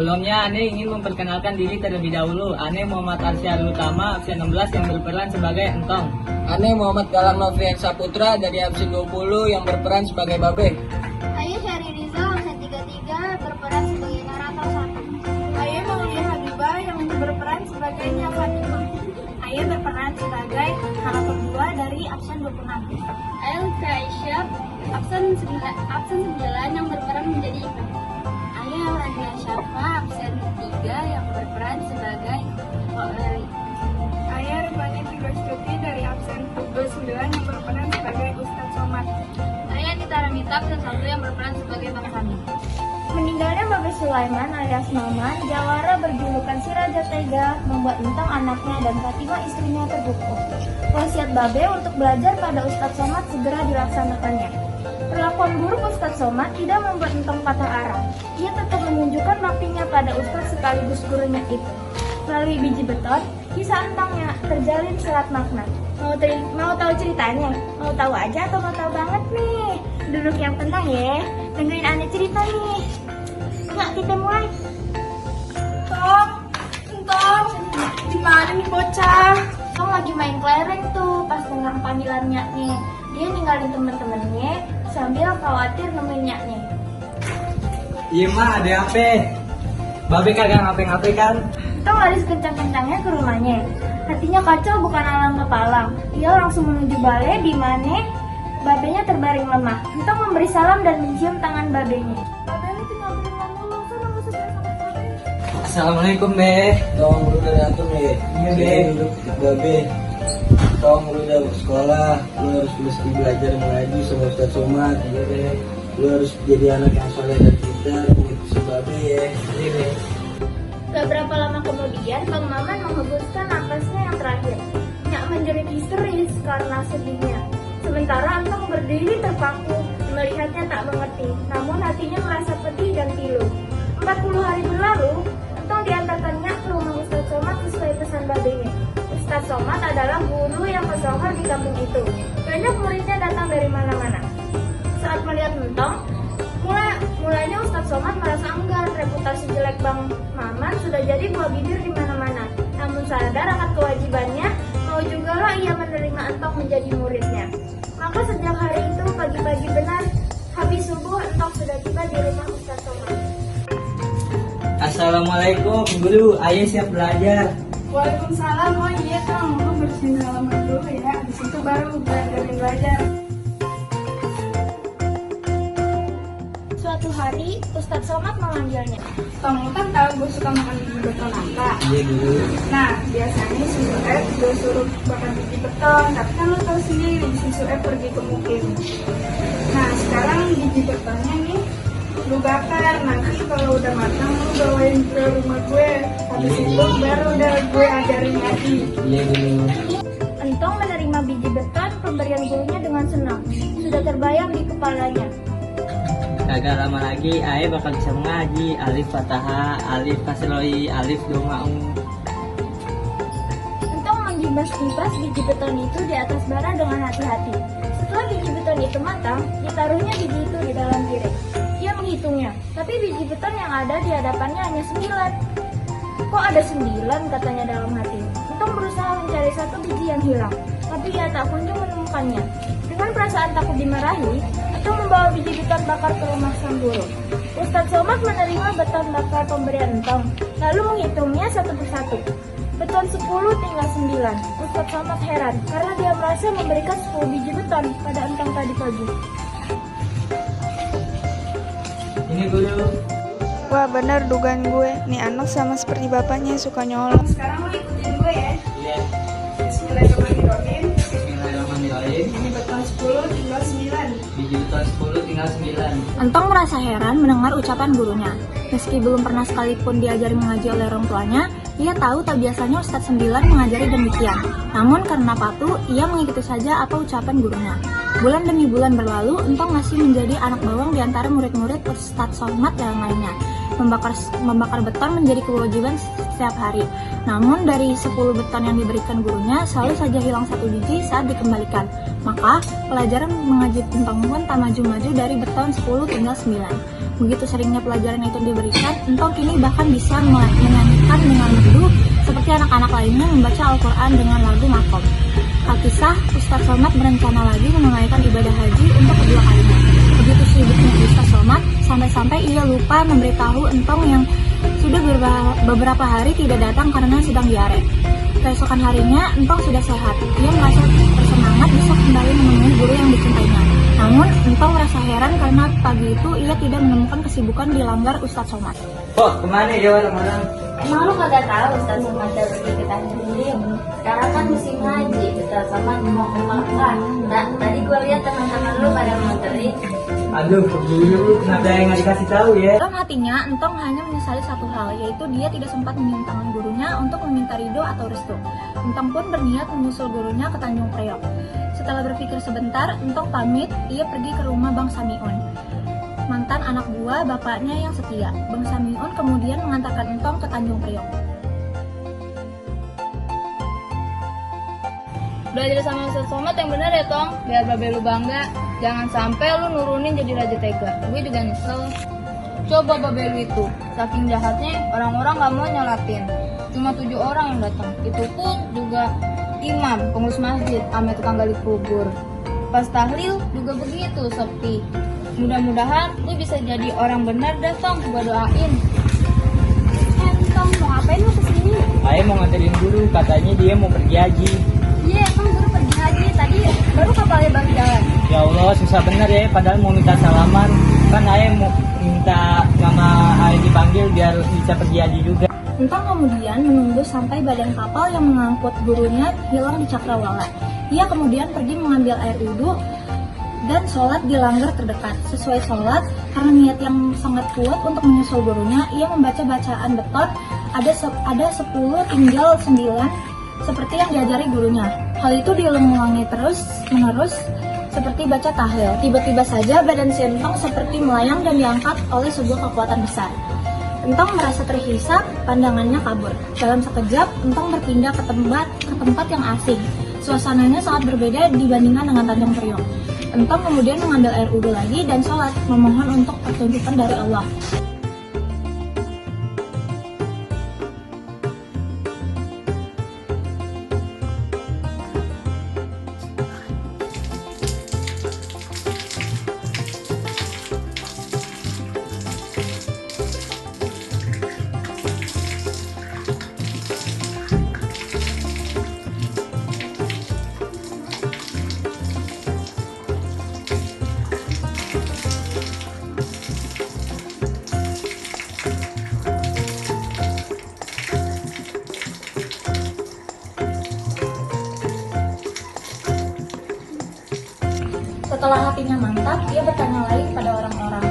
Sebelumnya, Ane ingin memperkenalkan diri terlebih dahulu. Ane Muhammad Arsyad Utama, absen 16 yang berperan sebagai Entong. Ane Muhammad Kalam Nofrian Saputra dari absen 20 yang berperan sebagai Babe. Saya Syari Rizal, absen 33, berperan sebagai narator 1. Saya Maulia Habibah yang berperan sebagai Nia Fatimah. Saya berperan sebagai narator 2 dari absen 26. Saya Lutfi Aisyah, absen 9 yang berperan menjadi Ibu. Saya Radia Syafa, absen 3 yang berperan sebagai Eri. Saya Rupani Tigostuti dari absen 29 yang berperan sebagai Ustadz Somad. Saya Anita Ramita, absen 1 yang berperan sebagai Bang Sami. Meninggalnya Babe Sulaiman alias Maman, Jawara berjulukan si Raja Tega membuat Entong anaknya dan Fatimah istrinya terpukul. Wasiat Babe untuk belajar pada Ustadz Somad segera dilaksanakannya. Perlakuan buruk Ustadz Somad tidak membuat Entong patah arah. Ia tetap menunjukkan baktinya pada Ustadz sekaligus gurunya itu. Melalui biji beton, kisah Entongnya terjalin serat makna. Mau tahu ceritanya? Mau tahu aja atau mau tahu banget nih? Duduk yang tenang ya, dengerin Ane cerita nih. Nggak, kita mulai. Entong, gimana nih bocah? Entong lagi main kelereng tuh, pas dengar panggilan nyaknya. Dia ninggalin temen-temennya sambil khawatir nemuin nyaknya. Iya mah, ada apa? Babe kagak ngapain-ngapain kan? Entong lari sekencang-kencangnya ke rumahnya. Hatinya kacau bukan alang kepalang. Dia langsung menuju balai di mana babenya terbaring lemah. Entong memberi salam dan mencium tangan babenya. Babe lu tinggal beriman dulu, sana nggak usah sampai-sampai. Assalamualaikum, Be. Tong lu udah dateng ya? Iya, Be. Duduk Babe. Tong lu udah sekolah, lu harus mesti belajar mengaji sama Ustadz Somad. Iya Be. Lu harus jadi anak yang soleh dan pintar, begitu si Babe ya. Iya, Be. Gak berapa lama kemudian, Bang Maman menghembuskan napasnya yang terakhir. Nyak menjerit histeris karena sedihnya. Sementara Entong berdiri terpaku, melihatnya tak mengerti. Namun hatinya merasa pedih dan pilu. 40 hari berlalu, Entong diantarkan Nyak ke rumah Ustadz Somad sesuai pesan babenya. Ustadz Somad adalah guru yang tersohor di kampung itu. Banyak muridnya datang dari mana-mana. Saat melihat Entong, mulainya Ustadz Somad merasa enggan. Reputasi jelek Bang Maman sudah jadi buah bibir di mana-mana. Namun sadar akan kewajibannya, mau juga lah ia menerima Entong menjadi muridnya. Maka sejak hari itu pagi-pagi benar, habis subuh Entong sudah tiba di rumah Ustadz Somad. Assalamualaikum, Guru. Ayah siap belajar. Waalaikumsalam. Oh iya Kang, lu bersihin halaman dulu ya. Di situ baru belajar. Suatu hari, Ustadz Somad memanggilnya. Tong, lu kan tahu gue suka makan biji beton apa? Iya, Guru. Nah, biasanya si Sueb gue suruh makan biji beton, tapi kan lu tahu sendiri, si Sueb pergi ke Mukim. Nah, sekarang biji betonnya nih, lu bakar. Nanti kalau udah matang, lu bawain ke rumah gue. Habis itu baru udah gue ajarin lagi. Iya, Guru. Entong menerima biji beton pemberian gurunya dengan senang. Sudah terbayang di kepalanya. Kagak lama lagi, Ayah bakal bisa mengaji. Alif Fataha, Alif Kasroi, Alif Doma'u. Entong menggibas-gibas biji beton itu di atas bara dengan hati-hati. Setelah biji beton itu matang, ditaruhnya biji itu di dalam piring. Ia menghitungnya, tapi biji beton yang ada di hadapannya hanya 9. Kok ada 9, katanya dalam hati. Entong berusaha mencari satu biji yang hilang, tapi ia tak kunjung menemukannya. Dengan perasaan takut dimarahi, Entong membawa biji beton bakar ke rumah sang guru. Ustadz Somad menerima beton bakar pemberian Entong, lalu menghitungnya satu persatu. Beton 10 tinggal 9. Ustadz Somad heran karena dia merasa memberikan 10 biji beton pada Entong tadi pagi. Ini, Guru. Wah bener dugaan gue, nih anak sama seperti bapaknya suka nyolong. Sekarang lo ikutin gue ya. Iya. Bismillahirrahmanirrahim. Bismillahirrahmanirrahim. Ini beton 10 tinggal 9. Biji beton 10 tinggal 9. Entong merasa heran mendengar ucapan gurunya. Meski belum pernah sekalipun diajari mengaji oleh orang tuanya, ia tahu tak biasanya Ustadz 9 mengajari demikian. Namun karena patuh, ia mengikuti saja apa ucapan gurunya. Bulan demi bulan berlalu, Entong masih menjadi anak bawang di antara murid-murid Ustadz Somad yang lainnya. Membakar beton menjadi kewajiban setiap hari. Namun dari 10 beton yang diberikan gurunya, selalu saja hilang 1 biji saat dikembalikan. Maka pelajaran mengaji Entong pun tak maju-maju dari beton 10 tinggal 9. begitu seringnya pelajaran itu diberikan, Entong kini bahkan bisa menyanyikan dengan merdu seperti anak-anak lainnya membaca Al-Quran dengan lagu makom. Alkisah, Ustadz Somad berencana lagi menunaikan ibadah haji untuk kedua kalinya. Begitu sibuknya Ustadz Somad, sampai-sampai ia lupa memberitahu Entong yang sudah beberapa hari tidak datang karena sedang diare. Keesokan harinya, Entong sudah sehat. Ia merasa bersemangat bisa kembali menemui guru yang dicintainya. Namun, Entong merasa heran karena pagi itu ia tidak menemukan kesibukan di langgar Ustadz Somad. Oh, kemana ya orang-orang? Emang lu kagak tahu Ustaz Somad pergi ke Tanjung? Sekarang kan musim haji, Ustaz Somad mau ke Makkah. Tadi gue lihat teman-teman lu pada nganterin. Aduh, dulu kenapa yang nggak dikasih tahu ya? Dalam hatinya, Entong hanya menyesali satu hal, yaitu dia tidak sempat menyium tangan gurunya untuk meminta ridho atau restu. Entong pun berniat menyusul gurunya ke Tanjung Priok. Setelah berpikir sebentar, Entong pamit, ia pergi ke rumah Bang Samiun, mantan anak buah bapaknya yang setia. Bang Samiun kemudian mengantarkan Entong ke Tanjung Priok. Belajar sama Ustadz Somad yang benar ya Tong, biar babe lu bangga. Jangan sampai lu nurunin jadi raja tega. Gue juga nyesel. Coba babe lu itu, saking jahatnya orang-orang gak mau nyolatin. Cuma 7 orang yang datang. Itu pun juga imam, pengurus masjid, ame tukang gali kubur. Pas tahlil juga begitu sepi. Mudah-mudahan lu bisa jadi orang benar dah Tong, gua doain. Tong, mau ngapain lu kesini? Ayah mau nganterin dulu, katanya dia mau pergi haji. Iya, emang guru pergi haji. Tadi baru kapalnya baru jalan. Ya Allah, susah bener ya, padahal mau minta salaman. Kan ayah mau minta nama ayah dipanggil biar bisa pergi haji juga. Entong kemudian menunggu sampai badan kapal yang mengangkut gurunya hilang di cakrawala. Ia kemudian pergi mengambil air wudhu dan sholat di langgar terdekat. Sesuai sholat, karena niat yang sangat kuat untuk menyusul gurunya, ia membaca bacaan beton ada 10 tinggal 9 seperti yang diajari gurunya. Hal itu diulang-ulangi terus-menerus seperti baca tahlil. Tiba-tiba saja badan si Entong seperti melayang dan diangkat oleh sebuah kekuatan besar. Entong merasa terhisap, pandangannya kabur. Dalam sekejap, Entong berpindah ke tempat yang asing. Suasananya sangat berbeda dibandingkan dengan Tanjung Priok. Entong kemudian mengambil air wudhu lagi dan sholat, memohon untuk petunjukan dari Allah. Setelah hatinya mantap, dia bertanya lagi kepada orang-orang.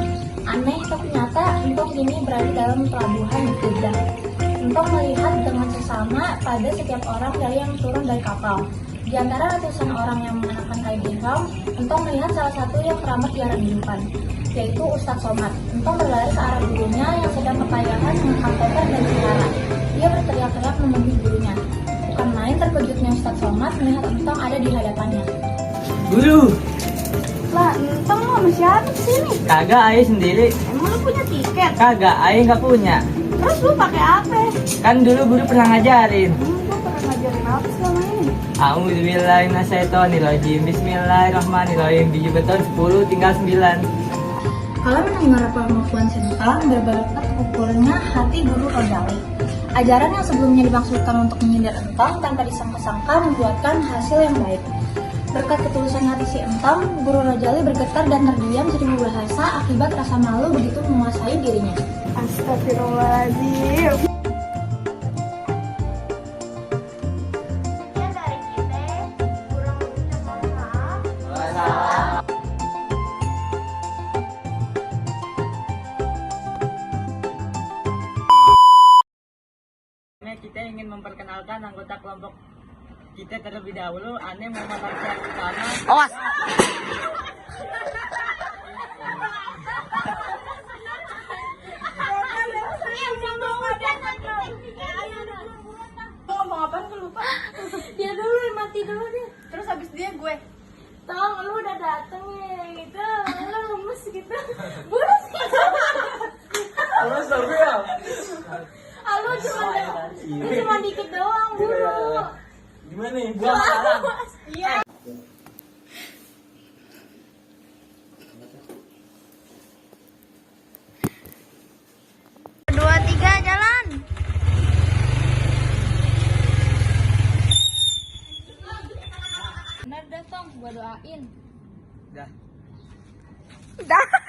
Aneh tapi nyata, Entong kini berada dalam pelabuhan Jeddah. Entong melihat dengan sesama pada setiap orang yang turun dari kapal. Di antara ratusan orang yang mengenakan kain ihram, Entong melihat salah satu yang keramat diarah di depan, yaitu Ustadz Somad. Entong berlari ke arah gurunya yang sedang kepayahan mengangkat koper dan bicara. Dia berteriak-teriak menemui gurunya. Bukan main terkejutnya Ustadz Somad melihat Entong ada di hadapannya. Guru! Lah, Entong lu sama siapa kesini? Kagak, ayah sendiri. Emang lu punya tiket? Kagak, ayah nggak punya. Terus lu pakai apa? Kan dulu guru pernah ngajarin. Lu pernah ngajarin apa selama ini? A'udzubillahiminasyaitonirrajim. Bismillahirrahmanirrahim. Biji beton 10 tinggal 9. Kalau mendengar pengakuan Entong, berbakat ukurnya hati guru Rojali. Ajaran yang sebelumnya dimaksudkan untuk menyindir Entong tanpa disangka-sangka membuatkan hasil yang baik. Berkat ketulusan hati si Entong, guru Rojali bergetar dan terdiam seribu bahasa akibat rasa malu begitu menguasai dirinya. Astagfirullahaladzim. Dari kita, kurang lebihnya mohon maaf. Kita ingin memperkenalkan anggota kelompok kita terlebih dahulu. Aneh Muhammad Syarif Utama. Awas! Ngomong apaan gue lupa. Ya dulu, mati dulu deh. Terus habis dia gue. Tong, lu udah dateng ya gitu. Lu lemes gitu. Burus gitu. Halus tapi ya. Halo, cuma dikit doang, Guru. Gimana nih? Gua sekarang. Iya. Dua, tiga, jalan. Bener dah Tong, gua doain. Dah. Dah.